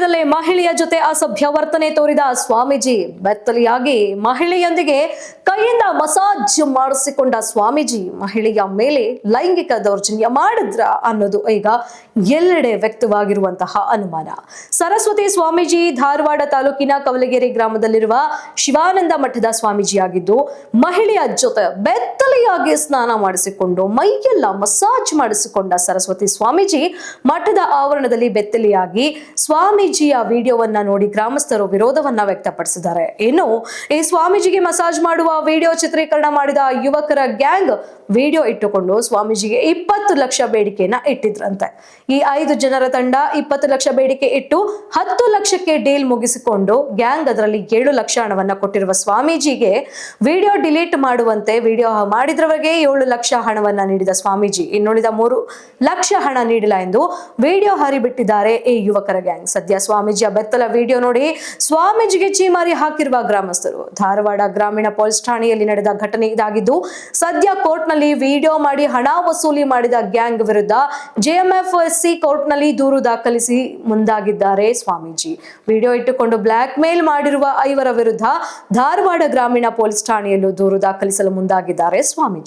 ಕೋರ್ಟ್ನಲ್ಲೇ ಮಹಿಳೆಯ ಜೊತೆ ಅಸಭ್ಯ ವರ್ತನೆ ತೋರಿದ ಸ್ವಾಮೀಜಿ. ಬೆತ್ತಲಿಯಾಗಿ ಮಹಿಳೆಯೊಂದಿಗೆ ಕೈಯಿಂದ ಮಸಾಜ್ ಮಾಡಿಸಿಕೊಂಡ ಸ್ವಾಮೀಜಿ ಮಹಿಳೆಯ ಮೇಲೆ ಲೈಂಗಿಕ ದೌರ್ಜನ್ಯ ಮಾಡಿದ್ರ ಅನ್ನೋದು ಈಗ ಎಲ್ಲೆಡೆ ವ್ಯಕ್ತವಾಗಿರುವಂತಹ ಅನುಮಾನ. ಸರಸ್ವತಿ ಸ್ವಾಮೀಜಿ ಧಾರವಾಡ ತಾಲೂಕಿನ ಕವಲಗೆರೆ ಗ್ರಾಮದಲ್ಲಿರುವ ಶಿವಾನಂದ ಮಠದ ಸ್ವಾಮೀಜಿಯಾಗಿದ್ದು, ಮಹಿಳೆಯ ಜೊತೆ ಬೆತ್ತಲಿಯಾಗಿ ಸ್ನಾನ ಮಾಡಿಸಿಕೊಂಡು ಮೈಯೆಲ್ಲ ಮಸಾಜ್ ಮಾಡಿಸಿಕೊಂಡ ಸರಸ್ವತಿ ಸ್ವಾಮೀಜಿ ಮಠದ ಆವರಣದಲ್ಲಿ ಬೆತ್ತಲಿಯಾಗಿ ಸ್ವಾಮೀಜಿಯ ವಿಡಿಯೋವನ್ನ ನೋಡಿ ಗ್ರಾಮಸ್ಥರು ವಿರೋಧವನ್ನ ವ್ಯಕ್ತಪಡಿಸಿದ್ದಾರೆ. ಇನ್ನು ಈ ಸ್ವಾಮೀಜಿಗೆ ಮಸಾಜ್ ಮಾಡುವ ವಿಡಿಯೋ ಚಿತ್ರೀಕರಣ ಮಾಡಿದ ಯುವಕರ ಗ್ಯಾಂಗ್ ವಿಡಿಯೋ ಇಟ್ಟುಕೊಂಡು ಸ್ವಾಮೀಜಿಗೆ 20 ಲಕ್ಷ ಬೇಡಿಕೆಯನ್ನ ಇಟ್ಟಿದ್ರಂತೆ. ಈ 5 ಜನರ ತಂಡ 20 ಲಕ್ಷ ಬೇಡಿಕೆ ಇಟ್ಟು 10 ಲಕ್ಷಕ್ಕೆ ಡೀಲ್ ಮುಗಿಸಿಕೊಂಡು ಗ್ಯಾಂಗ್ ಅದರಲ್ಲಿ 7 ಲಕ್ಷ ಹಣವನ್ನ ಕೊಟ್ಟಿರುವ ಸ್ವಾಮೀಜಿಗೆ ವಿಡಿಯೋ ಡಿಲೀಟ್ ಮಾಡುವಂತೆ ವಿಡಿಯೋ ಮಾಡಿದ್ರವರೆಗೆ 7 ಲಕ್ಷ ಹಣವನ್ನ ನೀಡಿದ ಸ್ವಾಮೀಜಿ ಇನ್ನುಳಿದ 3 ಲಕ್ಷ ಹಣ ನೀಡಿಲ್ಲ ಎಂದು ವಿಡಿಯೋ ಹರಿಬಿಟ್ಟಿದ್ದಾರೆ ಈ ಯುವಕರ ಗ್ಯಾಂಗ್. ಸದ್ಯ ಸ್ವಾಮೀಜಿಯ ಬೆತ್ತಲ ವಿಡಿಯೋ ನೋಡಿ ಸ್ವಾಮೀಜಿಗೆ ಚೀಮಾರಿ ಹಾಕಿರುವ ಗ್ರಾಮಸ್ಥರು. ಧಾರವಾಡ ಗ್ರಾಮೀಣ ಪೊಲೀಸ್ ಠಾಣೆಯಲ್ಲಿ ನಡೆದ ಘಟನೆ ಇದಾಗಿದ್ದು, ಸದ್ಯ ಕೋರ್ಟ್ನಲ್ಲಿ ವಿಡಿಯೋ ಮಾಡಿ ಹಣ ವಸೂಲಿ ಮಾಡಿದ ಗ್ಯಾಂಗ್ ವಿರುದ್ಧ JMFC ಕೋರ್ಟ್ನಲ್ಲಿ ದೂರು ದಾಖಲಿಸಿ ಮುಂದಾಗಿದ್ದಾರೆ ಸ್ವಾಮೀಜಿ. ವಿಡಿಯೋ ಇಟ್ಟುಕೊಂಡು ಬ್ಲಾಕ್ ಮೇಲ್ ಮಾಡಿರುವ 5 ವಿರುದ್ಧ ಧಾರವಾಡ ಗ್ರಾಮೀಣ ಪೊಲೀಸ್ ಠಾಣೆಯಲ್ಲೂ ದೂರು ದಾಖಲಿಸಲು ಮುಂದಾಗಿದ್ದಾರೆ ಸ್ವಾಮೀಜಿ.